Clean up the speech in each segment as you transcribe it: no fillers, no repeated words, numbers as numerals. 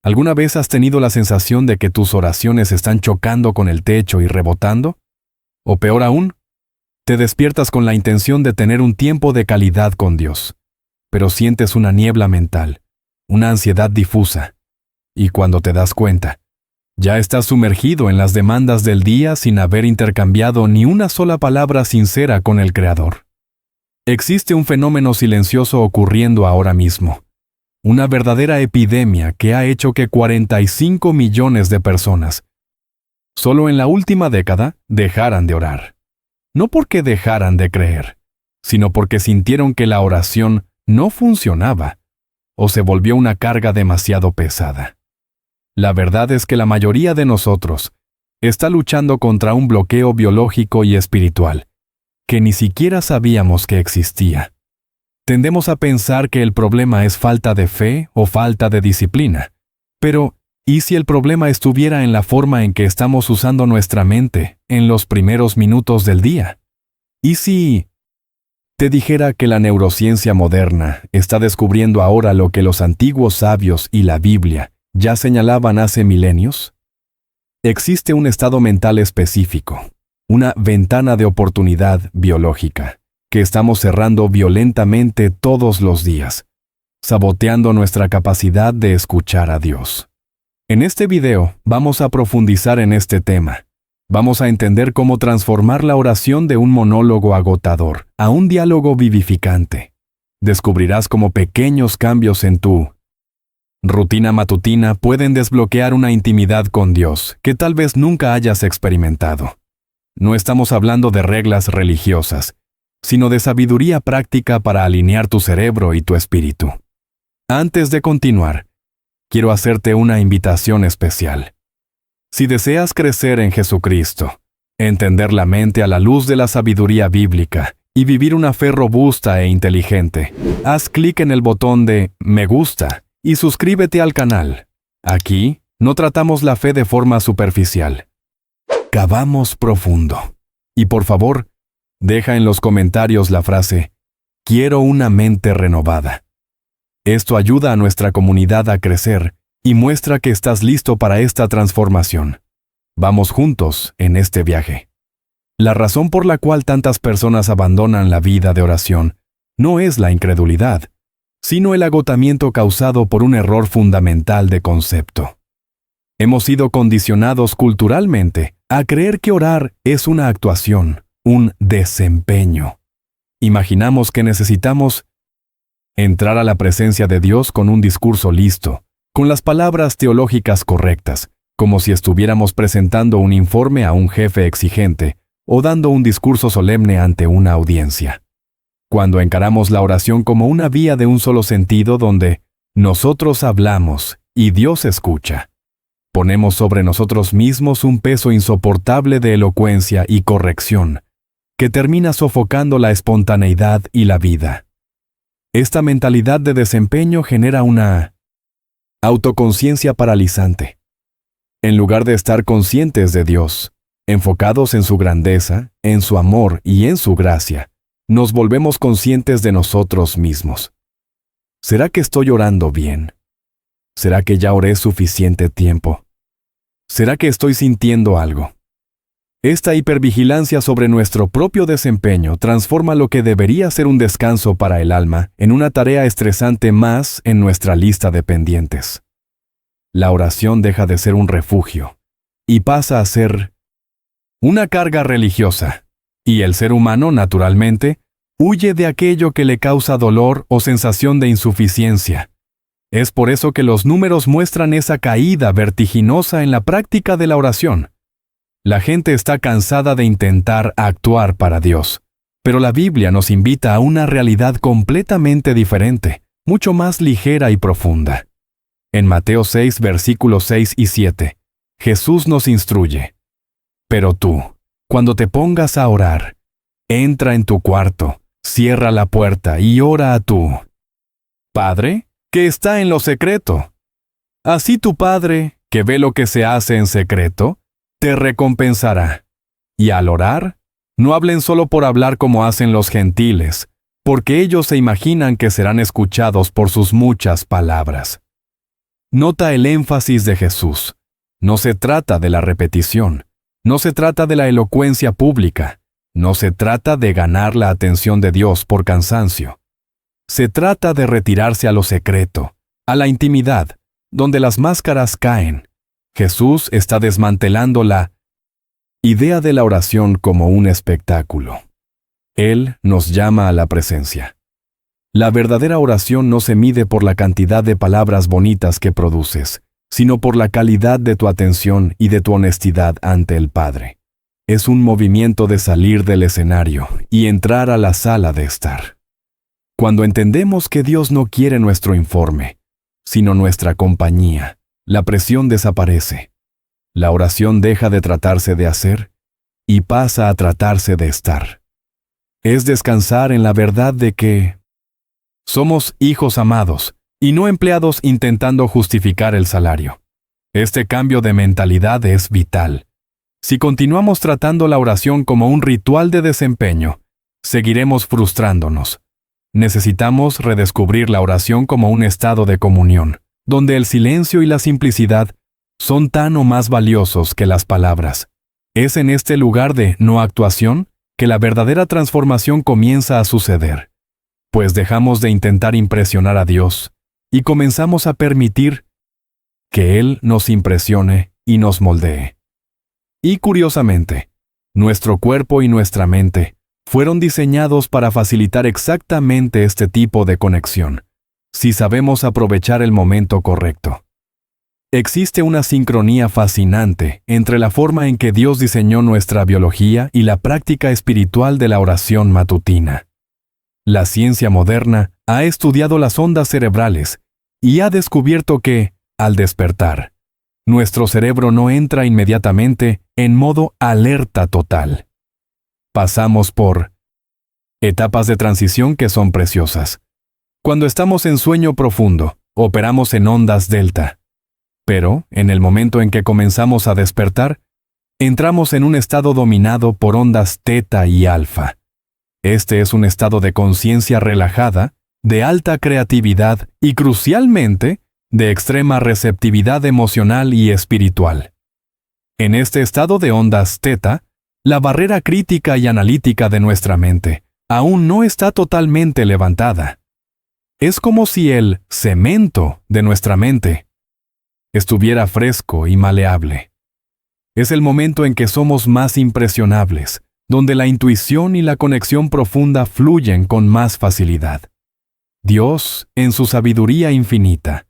¿Alguna vez has tenido la sensación de que tus oraciones están chocando con el techo y rebotando? O peor aún, te despiertas con la intención de tener un tiempo de calidad con Dios, pero sientes una niebla mental, una ansiedad difusa, y cuando te das cuenta, ya estás sumergido en las demandas del día sin haber intercambiado ni una sola palabra sincera con el Creador. Existe un fenómeno silencioso ocurriendo ahora mismo, una verdadera epidemia que ha hecho que 45 millones de personas, solo en la última década, dejaran de orar. No porque dejaran de creer, sino porque sintieron que la oración no funcionaba o se volvió una carga demasiado pesada. La verdad es que la mayoría de nosotros está luchando contra un bloqueo biológico y espiritual que ni siquiera sabíamos que existía. Tendemos a pensar que el problema es falta de fe o falta de disciplina. Pero, ¿y si el problema estuviera en la forma en que estamos usando nuestra mente en los primeros minutos del día? ¿Y si te dijera que la neurociencia moderna está descubriendo ahora lo que los antiguos sabios y la Biblia ya señalaban hace milenios? Existe un estado mental específico, una ventana de oportunidad biológica, que estamos cerrando violentamente todos los días, saboteando nuestra capacidad de escuchar a Dios. En este video vamos a profundizar en este tema. Vamos a entender cómo transformar la oración de un monólogo agotador a un diálogo vivificante. Descubrirás cómo pequeños cambios en tu rutina matutina pueden desbloquear una intimidad con Dios que tal vez nunca hayas experimentado. No estamos hablando de reglas religiosas, sino de sabiduría práctica para alinear tu cerebro y tu espíritu. Antes de continuar, quiero hacerte una invitación especial. Si deseas crecer en Jesucristo, entender la mente a la luz de la sabiduría bíblica y vivir una fe robusta e inteligente, haz clic en el botón de Me gusta y suscríbete al canal. Aquí no tratamos la fe de forma superficial. Cavamos profundo. Y por favor, deja en los comentarios la frase, quiero una mente renovada. Esto ayuda a nuestra comunidad a crecer y muestra que estás listo para esta transformación. Vamos juntos en este viaje. La razón por la cual tantas personas abandonan la vida de oración no es la incredulidad, sino el agotamiento causado por un error fundamental de concepto. Hemos sido condicionados culturalmente a creer que orar es una actuación, un desempeño. Imaginamos que necesitamos entrar a la presencia de Dios con un discurso listo, con las palabras teológicas correctas, como si estuviéramos presentando un informe a un jefe exigente o dando un discurso solemne ante una audiencia. Cuando encaramos la oración como una vía de un solo sentido donde nosotros hablamos y Dios escucha, ponemos sobre nosotros mismos un peso insoportable de elocuencia y corrección, que termina sofocando la espontaneidad y la vida. Esta mentalidad de desempeño genera una autoconciencia paralizante. En lugar de estar conscientes de Dios, enfocados en su grandeza, en su amor y en su gracia, nos volvemos conscientes de nosotros mismos. ¿Será que estoy orando bien? ¿Será que ya oré suficiente tiempo? ¿Será que estoy sintiendo algo? Esta hipervigilancia sobre nuestro propio desempeño transforma lo que debería ser un descanso para el alma en una tarea estresante más en nuestra lista de pendientes. La oración deja de ser un refugio y pasa a ser una carga religiosa, y el ser humano, naturalmente, huye de aquello que le causa dolor o sensación de insuficiencia. Es por eso que los números muestran esa caída vertiginosa en la práctica de la oración. La gente está cansada de intentar actuar para Dios, pero la Biblia nos invita a una realidad completamente diferente, mucho más ligera y profunda. En Mateo 6, versículos 6 y 7, Jesús nos instruye: Pero tú, cuando te pongas a orar, entra en tu cuarto, cierra la puerta y ora a tu Padre, que está en lo secreto. Así tu Padre, que ve lo que se hace en secreto, te recompensará. Y al orar, no hablen solo por hablar como hacen los gentiles, porque ellos se imaginan que serán escuchados por sus muchas palabras. Nota el énfasis de Jesús. No se trata de la repetición, no se trata de la elocuencia pública, no se trata de ganar la atención de Dios por cansancio. Se trata de retirarse a lo secreto, a la intimidad, donde las máscaras caen. Jesús está desmantelando la idea de la oración como un espectáculo. Él nos llama a la presencia. La verdadera oración no se mide por la cantidad de palabras bonitas que produces, sino por la calidad de tu atención y de tu honestidad ante el Padre. Es un movimiento de salir del escenario y entrar a la sala de estar. Cuando entendemos que Dios no quiere nuestro informe, sino nuestra compañía, la presión desaparece. La oración deja de tratarse de hacer y pasa a tratarse de estar. Es descansar en la verdad de que somos hijos amados y no empleados intentando justificar el salario. Este cambio de mentalidad es vital. Si continuamos tratando la oración como un ritual de desempeño, seguiremos frustrándonos. Necesitamos redescubrir la oración como un estado de comunión, donde el silencio y la simplicidad son tan o más valiosos que las palabras. Es en este lugar de no actuación que la verdadera transformación comienza a suceder, pues dejamos de intentar impresionar a Dios y comenzamos a permitir que Él nos impresione y nos moldee. Y curiosamente, nuestro cuerpo y nuestra mente fueron diseñados para facilitar exactamente este tipo de conexión, si sabemos aprovechar el momento correcto. Existe una sincronía fascinante entre la forma en que Dios diseñó nuestra biología y la práctica espiritual de la oración matutina. La ciencia moderna ha estudiado las ondas cerebrales y ha descubierto que, al despertar, nuestro cerebro no entra inmediatamente en modo alerta total. Pasamos por etapas de transición que son preciosas. Cuando estamos en sueño profundo, operamos en ondas delta. Pero, en el momento en que comenzamos a despertar, entramos en un estado dominado por ondas teta y alfa. Este es un estado de conciencia relajada, de alta creatividad y, crucialmente, de extrema receptividad emocional y espiritual. En este estado de ondas teta, la barrera crítica y analítica de nuestra mente aún no está totalmente levantada. Es como si el cemento de nuestra mente estuviera fresco y maleable. Es el momento en que somos más impresionables, donde la intuición y la conexión profunda fluyen con más facilidad. Dios, en su sabiduría infinita,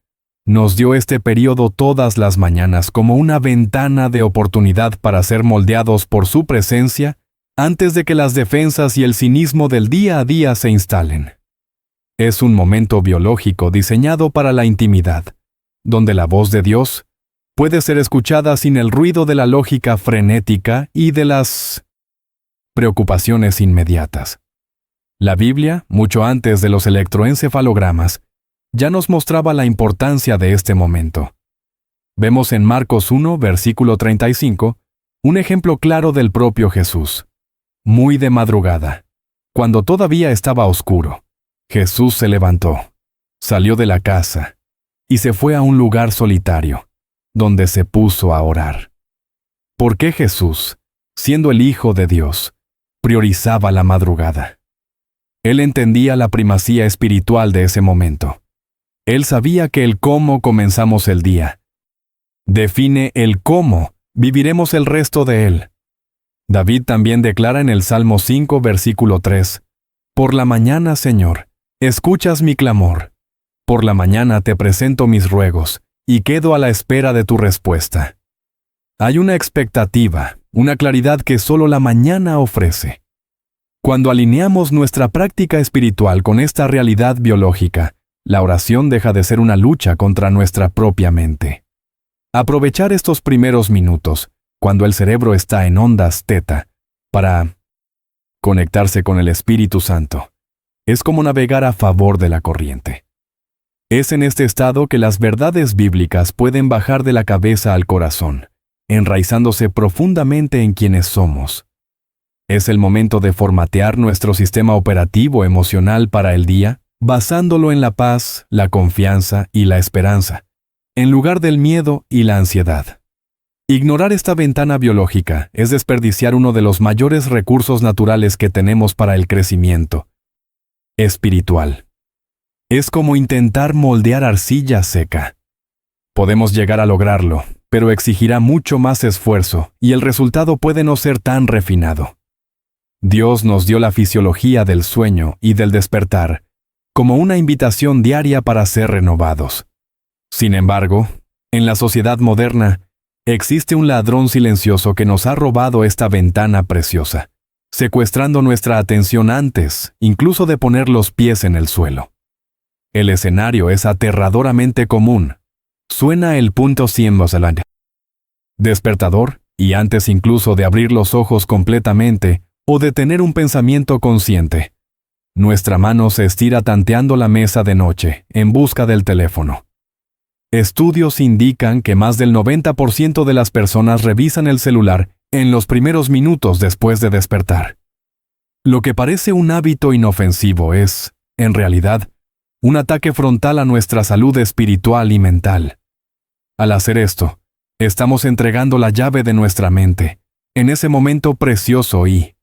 nos dio este periodo todas las mañanas como una ventana de oportunidad para ser moldeados por su presencia antes de que las defensas y el cinismo del día a día se instalen. Es un momento biológico diseñado para la intimidad, donde la voz de Dios puede ser escuchada sin el ruido de la lógica frenética y de las preocupaciones inmediatas. La Biblia, mucho antes de los electroencefalogramas, ya nos mostraba la importancia de este momento. Vemos en Marcos 1, versículo 35, un ejemplo claro del propio Jesús. Muy de madrugada, cuando todavía estaba oscuro, Jesús se levantó, salió de la casa y se fue a un lugar solitario, donde se puso a orar. ¿Por qué Jesús, siendo el Hijo de Dios, priorizaba la madrugada? Él entendía la primacía espiritual de ese momento. Él sabía que el cómo comenzamos el día define el cómo viviremos el resto de él. David también declara en el Salmo 5, versículo 3, «Por la mañana, Señor, escuchas mi clamor. Por la mañana te presento mis ruegos, y quedo a la espera de tu respuesta». Hay una expectativa, una claridad que solo la mañana ofrece. Cuando alineamos nuestra práctica espiritual con esta realidad biológica, la oración deja de ser una lucha contra nuestra propia mente. Aprovechar estos primeros minutos, cuando el cerebro está en ondas teta, para conectarse con el Espíritu Santo, es como navegar a favor de la corriente. Es en este estado que las verdades bíblicas pueden bajar de la cabeza al corazón, enraizándose profundamente en quienes somos. Es el momento de formatear nuestro sistema operativo emocional para el día, basándolo en la paz, la confianza y la esperanza, en lugar del miedo y la ansiedad. Ignorar esta ventana biológica es desperdiciar uno de los mayores recursos naturales que tenemos para el crecimiento espiritual. Es como intentar moldear arcilla seca. Podemos llegar a lograrlo, pero exigirá mucho más esfuerzo y el resultado puede no ser tan refinado. Dios nos dio la fisiología del sueño y del despertar como una invitación diaria para ser renovados. Sin embargo, en la sociedad moderna, existe un ladrón silencioso que nos ha robado esta ventana preciosa, secuestrando nuestra atención antes, incluso de poner los pies en el suelo. El escenario es aterradoramente común. Suena el punto 100 despertador, y antes incluso de abrir los ojos completamente o de tener un pensamiento consciente, nuestra mano se estira tanteando la mesa de noche en busca del teléfono. Estudios indican que más del 90% de las personas revisan el celular en los primeros minutos después de despertar. Lo que parece un hábito inofensivo es, en realidad, un ataque frontal a nuestra salud espiritual y mental. Al hacer esto, estamos entregando la llave de nuestra mente, en ese momento precioso y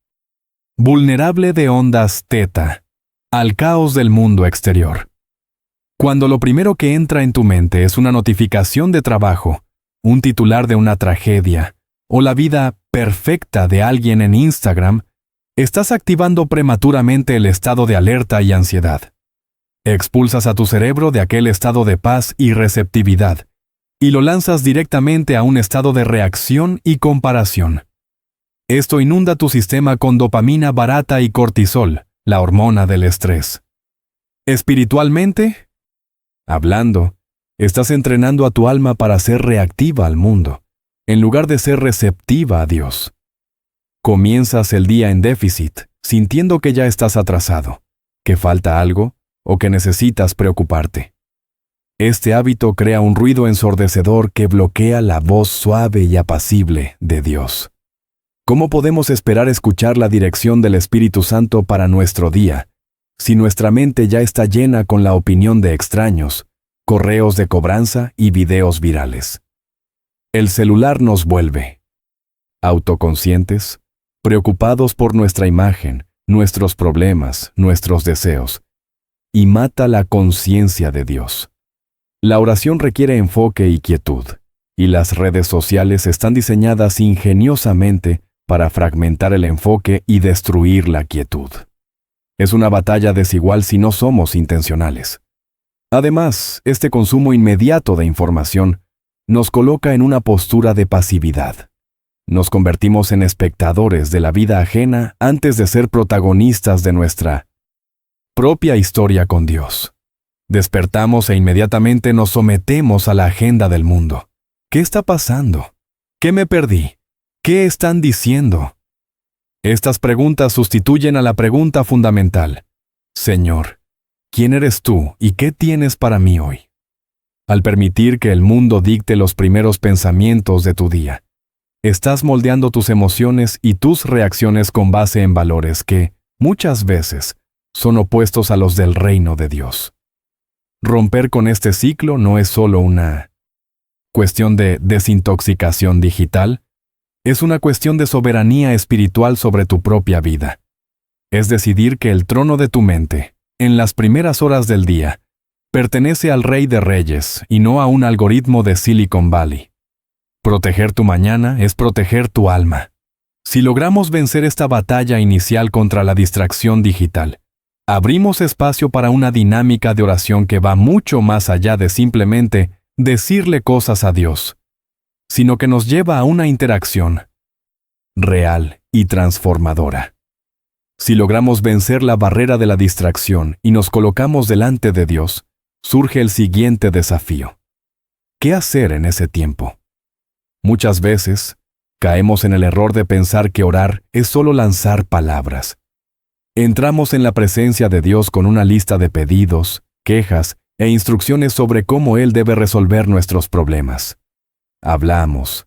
vulnerable de ondas teta, al caos del mundo exterior. Cuando lo primero que entra en tu mente es una notificación de trabajo, un titular de una tragedia, o la vida perfecta de alguien en Instagram, estás activando prematuramente el estado de alerta y ansiedad. Expulsas a tu cerebro de aquel estado de paz y receptividad, y lo lanzas directamente a un estado de reacción y comparación. Esto inunda tu sistema con dopamina barata y cortisol, la hormona del estrés. Espiritualmente, hablando, estás entrenando a tu alma para ser reactiva al mundo, en lugar de ser receptiva a Dios. Comienzas el día en déficit, sintiendo que ya estás atrasado, que falta algo o que necesitas preocuparte. Este hábito crea un ruido ensordecedor que bloquea la voz suave y apacible de Dios. ¿Cómo podemos esperar escuchar la dirección del Espíritu Santo para nuestro día, si nuestra mente ya está llena con la opinión de extraños, correos de cobranza y videos virales? El celular nos vuelve autoconscientes, preocupados por nuestra imagen, nuestros problemas, nuestros deseos, y mata la conciencia de Dios. La oración requiere enfoque y quietud, y las redes sociales están diseñadas ingeniosamente para fragmentar el enfoque y destruir la quietud. Es una batalla desigual si no somos intencionales. Además, este consumo inmediato de información nos coloca en una postura de pasividad. Nos convertimos en espectadores de la vida ajena antes de ser protagonistas de nuestra propia historia con Dios. Despertamos e inmediatamente nos sometemos a la agenda del mundo. ¿Qué está pasando? ¿Qué me perdí? ¿Qué están diciendo? Estas preguntas sustituyen a la pregunta fundamental: Señor, ¿quién eres tú y qué tienes para mí hoy? Al permitir que el mundo dicte los primeros pensamientos de tu día, estás moldeando tus emociones y tus reacciones con base en valores que, muchas veces, son opuestos a los del reino de Dios. Romper con este ciclo no es solo una cuestión de desintoxicación digital, es una cuestión de soberanía espiritual sobre tu propia vida. Es decidir que el trono de tu mente, en las primeras horas del día, pertenece al Rey de Reyes y no a un algoritmo de Silicon Valley. Proteger tu mañana es proteger tu alma. Si logramos vencer esta batalla inicial contra la distracción digital, abrimos espacio para una dinámica de oración que va mucho más allá de simplemente decirle cosas a Dios, sino que nos lleva a una interacción real y transformadora. Si logramos vencer la barrera de la distracción y nos colocamos delante de Dios, surge el siguiente desafío. ¿Qué hacer en ese tiempo? Muchas veces, caemos en el error de pensar que orar es solo lanzar palabras. Entramos en la presencia de Dios con una lista de pedidos, quejas e instrucciones sobre cómo Él debe resolver nuestros problemas. Hablamos,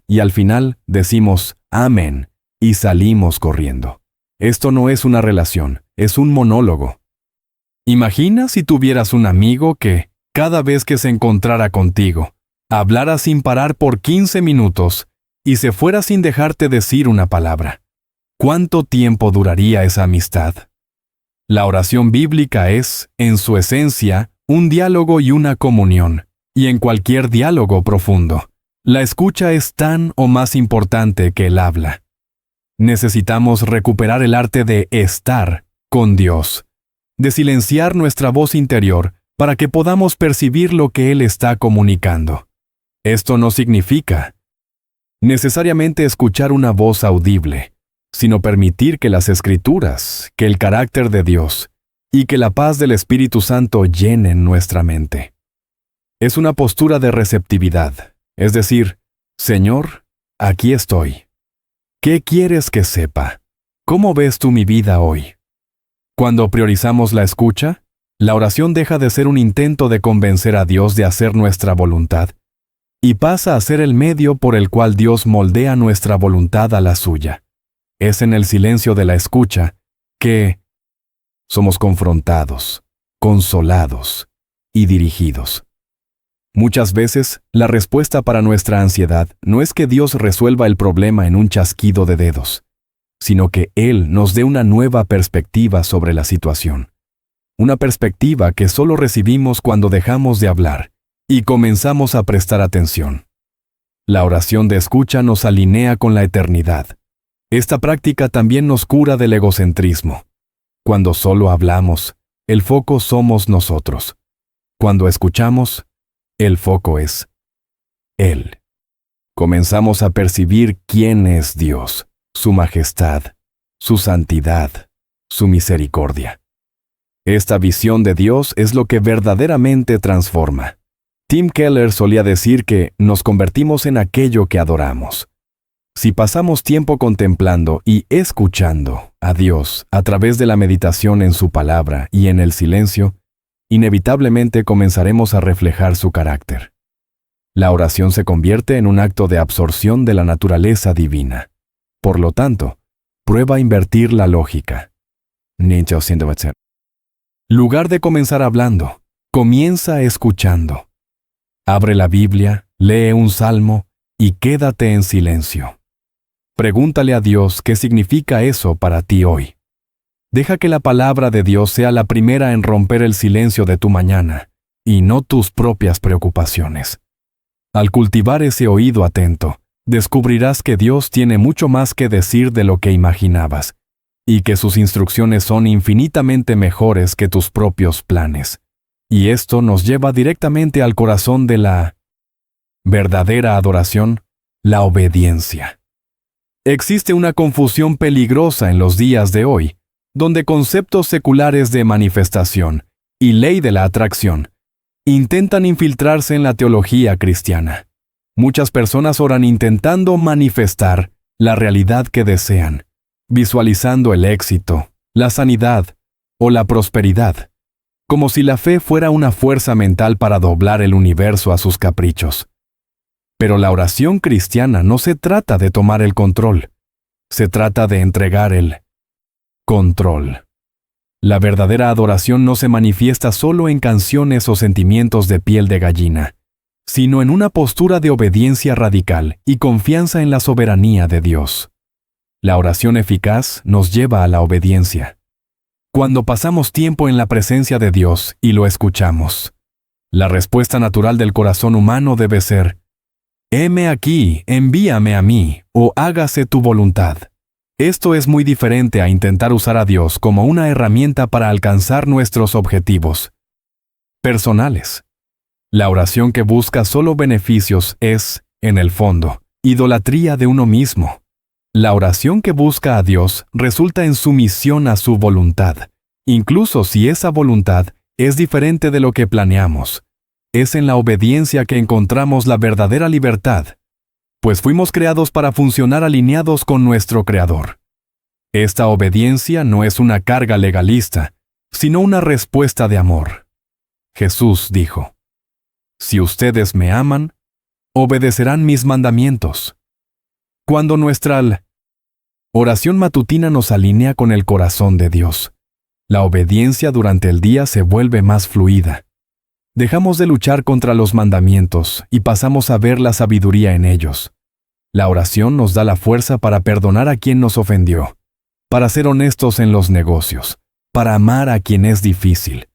y al final decimos amén y salimos corriendo. Esto no es una relación, es un monólogo. Imagina si tuvieras un amigo que, cada vez que se encontrara contigo, hablara sin parar por 15 minutos y se fuera sin dejarte decir una palabra, ¿cuánto tiempo duraría esa amistad? La oración bíblica es, en su esencia, un diálogo y una comunión, y en cualquier diálogo profundo, la escucha es tan o más importante que el habla. Necesitamos recuperar el arte de estar con Dios, de silenciar nuestra voz interior para que podamos percibir lo que Él está comunicando. Esto no significa necesariamente escuchar una voz audible, sino permitir que las Escrituras, que el carácter de Dios y que la paz del Espíritu Santo llenen nuestra mente. Es una postura de receptividad, es decir, Señor, aquí estoy. ¿Qué quieres que sepa? ¿Cómo ves tú mi vida hoy? Cuando priorizamos la escucha, la oración deja de ser un intento de convencer a Dios de hacer nuestra voluntad y pasa a ser el medio por el cual Dios moldea nuestra voluntad a la suya. Es en el silencio de la escucha que somos confrontados, consolados y dirigidos. Muchas veces, la respuesta para nuestra ansiedad no es que Dios resuelva el problema en un chasquido de dedos, sino que Él nos dé una nueva perspectiva sobre la situación. Una perspectiva que solo recibimos cuando dejamos de hablar y comenzamos a prestar atención. La oración de escucha nos alinea con la eternidad. Esta práctica también nos cura del egocentrismo. Cuando solo hablamos, el foco somos nosotros. Cuando escuchamos, el foco es Él. Comenzamos a percibir quién es Dios, su majestad, su santidad, su misericordia. Esta visión de Dios es lo que verdaderamente transforma. Tim Keller solía decir que nos convertimos en aquello que adoramos. Si pasamos tiempo contemplando y escuchando a Dios a través de la meditación en su palabra y en el silencio, inevitablemente comenzaremos a reflejar su carácter. La oración se convierte en un acto de absorción de la naturaleza divina. Por lo tanto, prueba a invertir la lógica. Lugar de comenzar hablando, comienza escuchando. Abre la Biblia, lee un salmo y quédate en silencio. Pregúntale a Dios qué significa eso para ti hoy. Deja que la palabra de Dios sea la primera en romper el silencio de tu mañana, y no tus propias preocupaciones. Al cultivar ese oído atento, descubrirás que Dios tiene mucho más que decir de lo que imaginabas, y que sus instrucciones son infinitamente mejores que tus propios planes. Y esto nos lleva directamente al corazón de la verdadera adoración, la obediencia. Existe una confusión peligrosa en los días de hoy, donde conceptos seculares de manifestación y ley de la atracción intentan infiltrarse en la teología cristiana. Muchas personas oran intentando manifestar la realidad que desean, visualizando el éxito, la sanidad o la prosperidad, como si la fe fuera una fuerza mental para doblar el universo a sus caprichos. Pero la oración cristiana no se trata de tomar el control, se trata de entregar el control. La verdadera adoración no se manifiesta solo en canciones o sentimientos de piel de gallina, sino en una postura de obediencia radical y confianza en la soberanía de Dios. La oración eficaz nos lleva a la obediencia. Cuando pasamos tiempo en la presencia de Dios y lo escuchamos, la respuesta natural del corazón humano debe ser: heme aquí, envíame a mí, o hágase tu voluntad. Esto es muy diferente a intentar usar a Dios como una herramienta para alcanzar nuestros objetivos personales. La oración que busca solo beneficios es, en el fondo, idolatría de uno mismo. La oración que busca a Dios resulta en sumisión a su voluntad, incluso si esa voluntad es diferente de lo que planeamos. Es en la obediencia que encontramos la verdadera libertad, pues fuimos creados para funcionar alineados con nuestro Creador. Esta obediencia no es una carga legalista, sino una respuesta de amor. Jesús dijo: si ustedes me aman, obedecerán mis mandamientos. Cuando nuestra oración matutina nos alinea con el corazón de Dios, la obediencia durante el día se vuelve más fluida. Dejamos de luchar contra los mandamientos y pasamos a ver la sabiduría en ellos. La oración nos da la fuerza para perdonar a quien nos ofendió, para ser honestos en los negocios, para amar a quien es difícil,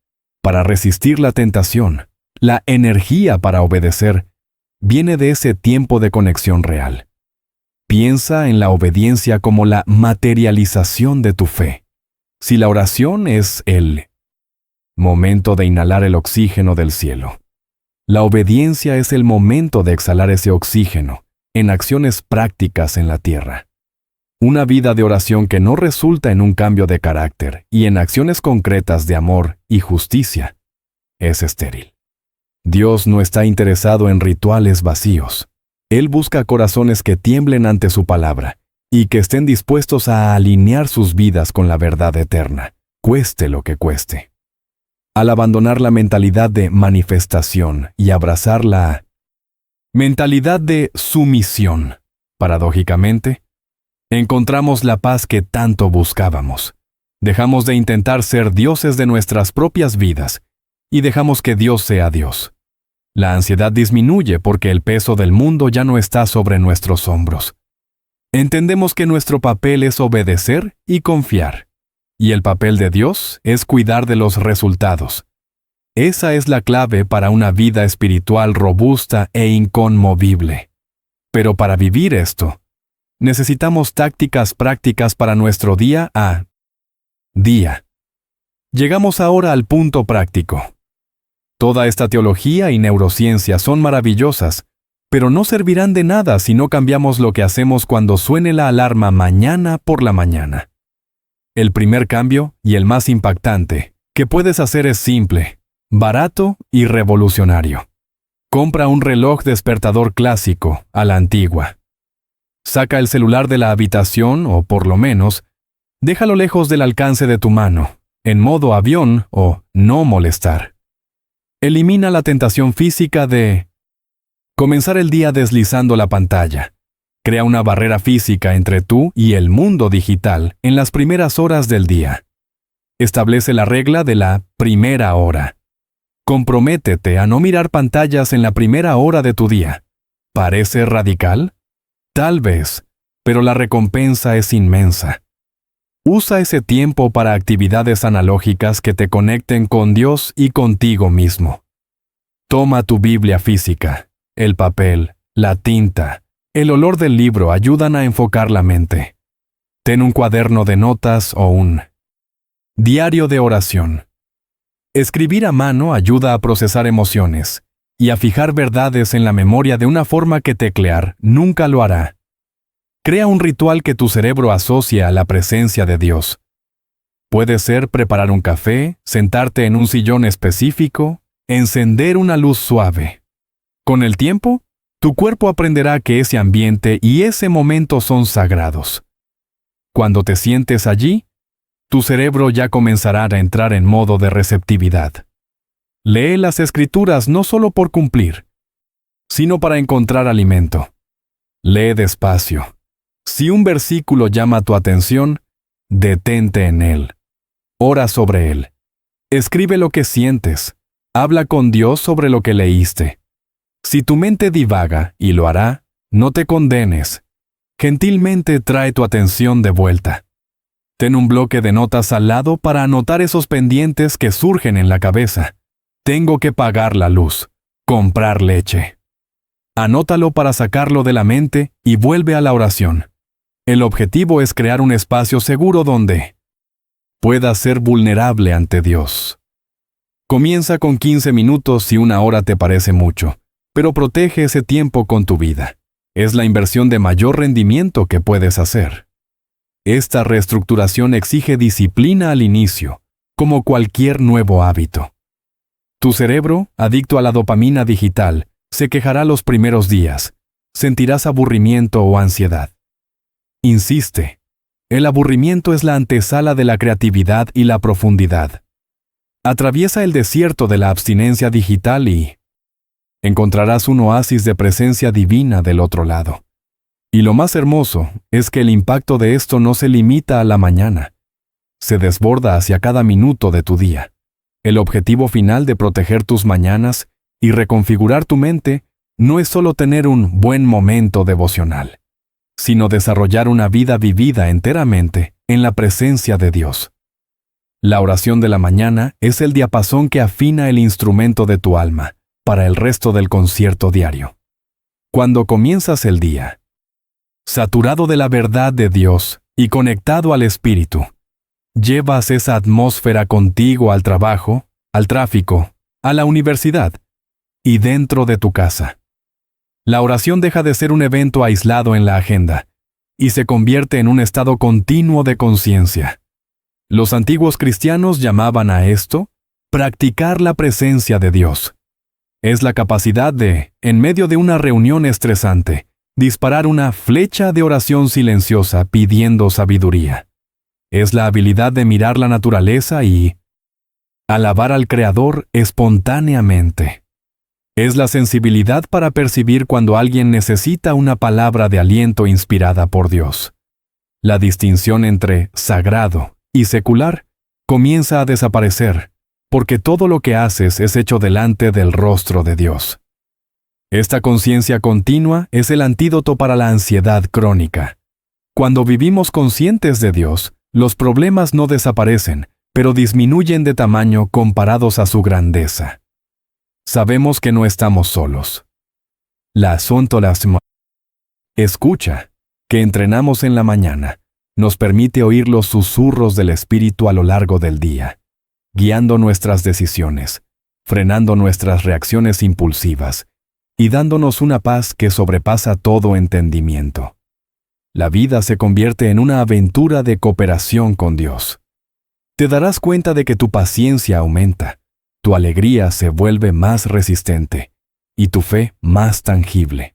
para resistir la tentación. La energía para obedecer viene de ese tiempo de conexión real. Piensa en la obediencia como la materialización de tu fe. Si la oración es el momento de inhalar el oxígeno del cielo, la obediencia es el momento de exhalar ese oxígeno en acciones prácticas en la tierra. Una vida de oración que no resulta en un cambio de carácter y en acciones concretas de amor y justicia es estéril. Dios no está interesado en rituales vacíos. Él busca corazones que tiemblen ante su palabra y que estén dispuestos a alinear sus vidas con la verdad eterna, cueste lo que cueste. Al abandonar la mentalidad de manifestación y abrazar la mentalidad de sumisión, paradójicamente, encontramos la paz que tanto buscábamos. Dejamos de intentar ser dioses de nuestras propias vidas y dejamos que Dios sea Dios. La ansiedad disminuye porque el peso del mundo ya no está sobre nuestros hombros. Entendemos que nuestro papel es obedecer y confiar, y el papel de Dios es cuidar de los resultados. Esa es la clave para una vida espiritual robusta e inconmovible. Pero para vivir esto, necesitamos tácticas prácticas para nuestro día a día. Llegamos ahora al punto práctico. Toda esta teología y neurociencia son maravillosas, pero no servirán de nada si no cambiamos lo que hacemos cuando suene la alarma mañana por la mañana. El primer cambio, y el más impactante, que puedes hacer es simple, barato y revolucionario. Compra un reloj despertador clásico, a la antigua. Saca el celular de la habitación o, por lo menos, déjalo lejos del alcance de tu mano, en modo avión o no molestar. Elimina la tentación física de comenzar el día deslizando la pantalla. Crea una barrera física entre tú y el mundo digital en las primeras horas del día. Establece la regla de la primera hora. Comprométete a no mirar pantallas en la primera hora de tu día. ¿Parece radical? Tal vez, pero la recompensa es inmensa. Usa ese tiempo para actividades analógicas que te conecten con Dios y contigo mismo. Toma tu Biblia física, el papel, la tinta, el olor del libro ayudan a enfocar la mente. Ten un cuaderno de notas o un diario de oración. Escribir a mano ayuda a procesar emociones y a fijar verdades en la memoria de una forma que teclear nunca lo hará. Crea un ritual que tu cerebro asocie a la presencia de Dios. Puede ser preparar un café, sentarte en un sillón específico, encender una luz suave. Con el tiempo, tu cuerpo aprenderá que ese ambiente y ese momento son sagrados. Cuando te sientes allí, tu cerebro ya comenzará a entrar en modo de receptividad. Lee las Escrituras no solo por cumplir, sino para encontrar alimento. Lee despacio. Si un versículo llama tu atención, detente en él. Ora sobre él. Escribe lo que sientes. Habla con Dios sobre lo que leíste. Si tu mente divaga, y lo hará, no te condenes. Gentilmente trae tu atención de vuelta. Ten un bloque de notas al lado para anotar esos pendientes que surgen en la cabeza. Tengo que pagar la luz. Comprar leche. Anótalo para sacarlo de la mente y vuelve a la oración. El objetivo es crear un espacio seguro donde puedas ser vulnerable ante Dios. Comienza con 15 minutos si una hora te parece mucho, pero protege ese tiempo con tu vida. Es la inversión de mayor rendimiento que puedes hacer. Esta reestructuración exige disciplina al inicio, como cualquier nuevo hábito. Tu cerebro, adicto a la dopamina digital, se quejará los primeros días. Sentirás aburrimiento o ansiedad. Insiste. El aburrimiento es la antesala de la creatividad y la profundidad. Atraviesa el desierto de la abstinencia digital y encontrarás un oasis de presencia divina del otro lado. Y lo más hermoso es que el impacto de esto no se limita a la mañana. Se desborda hacia cada minuto de tu día. El objetivo final de proteger tus mañanas y reconfigurar tu mente no es solo tener un buen momento devocional, sino desarrollar una vida vivida enteramente en la presencia de Dios. La oración de la mañana es el diapasón que afina el instrumento de tu alma para el resto del concierto diario. Cuando comienzas el día, saturado de la verdad de Dios y conectado al Espíritu, llevas esa atmósfera contigo al trabajo, al tráfico, a la universidad y dentro de tu casa. La oración deja de ser un evento aislado en la agenda y se convierte en un estado continuo de conciencia. Los antiguos cristianos llamaban a esto practicar la presencia de Dios. Es la capacidad de, en medio de una reunión estresante, disparar una flecha de oración silenciosa pidiendo sabiduría. Es la habilidad de mirar la naturaleza y alabar al Creador espontáneamente. Es la sensibilidad para percibir cuando alguien necesita una palabra de aliento inspirada por Dios. La distinción entre sagrado y secular comienza a desaparecer, porque todo lo que haces es hecho delante del rostro de Dios. Esta conciencia continua es el antídoto para la ansiedad crónica. Cuando vivimos conscientes de Dios, los problemas no desaparecen, pero disminuyen de tamaño comparados a su grandeza. Sabemos que no estamos solos. La asuntolasma. Escucha, que entrenamos en la mañana, nos permite oír los susurros del Espíritu a lo largo del día, guiando nuestras decisiones, frenando nuestras reacciones impulsivas y dándonos una paz que sobrepasa todo entendimiento. La vida se convierte en una aventura de cooperación con Dios. Te darás cuenta de que tu paciencia aumenta, tu alegría se vuelve más resistente y tu fe más tangible.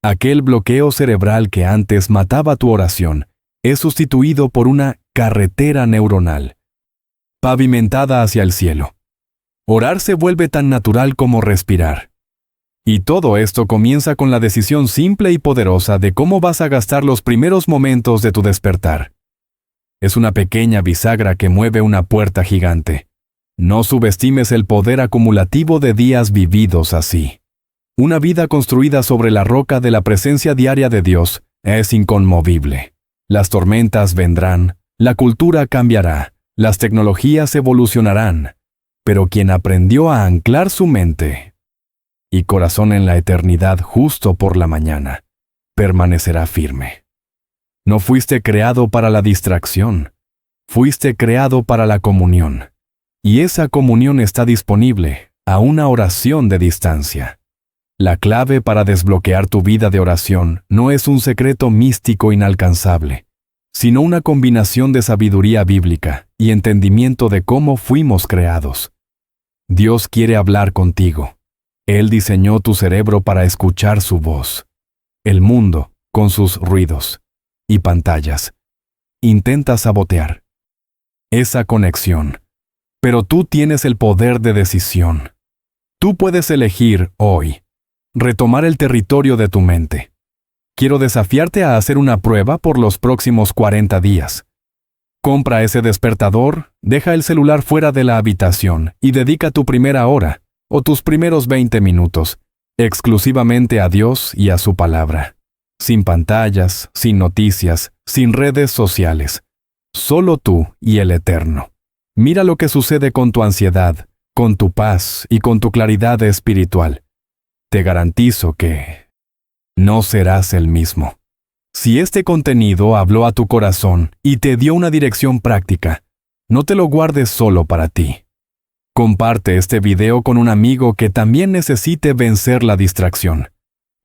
Aquel bloqueo cerebral que antes mataba tu oración es sustituido por una carretera neuronal, pavimentada hacia el cielo. Orar se vuelve tan natural como respirar. Y todo esto comienza con la decisión simple y poderosa de cómo vas a gastar los primeros momentos de tu despertar. Es una pequeña bisagra que mueve una puerta gigante. No subestimes el poder acumulativo de días vividos así. Una vida construida sobre la roca de la presencia diaria de Dios es inconmovible. Las tormentas vendrán, la cultura cambiará, las tecnologías evolucionarán, pero quien aprendió a anclar su mente y corazón en la eternidad justo por la mañana, permanecerá firme. No fuiste creado para la distracción, fuiste creado para la comunión, y esa comunión está disponible a una oración de distancia. La clave para desbloquear tu vida de oración no es un secreto místico inalcanzable, sino una combinación de sabiduría bíblica y entendimiento de cómo fuimos creados. Dios quiere hablar contigo. Él diseñó tu cerebro para escuchar su voz. El mundo, con sus ruidos y pantallas, intenta sabotear esa conexión. Pero tú tienes el poder de decisión. Tú puedes elegir hoy retomar el territorio de tu mente. Quiero desafiarte a hacer una prueba por los próximos 40 días. Compra ese despertador, deja el celular fuera de la habitación y dedica tu primera hora o tus primeros 20 minutos exclusivamente a Dios y a su palabra. Sin pantallas, sin noticias, sin redes sociales. Solo tú y el Eterno. Mira lo que sucede con tu ansiedad, con tu paz y con tu claridad espiritual. Te garantizo que no serás el mismo. Si este contenido habló a tu corazón y te dio una dirección práctica, no te lo guardes solo para ti. Comparte este video con un amigo que también necesite vencer la distracción.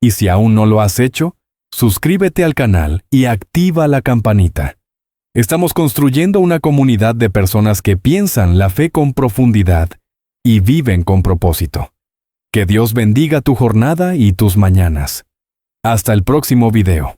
Y si aún no lo has hecho, suscríbete al canal y activa la campanita. Estamos construyendo una comunidad de personas que piensan la fe con profundidad y viven con propósito. Que Dios bendiga tu jornada y tus mañanas. Hasta el próximo video.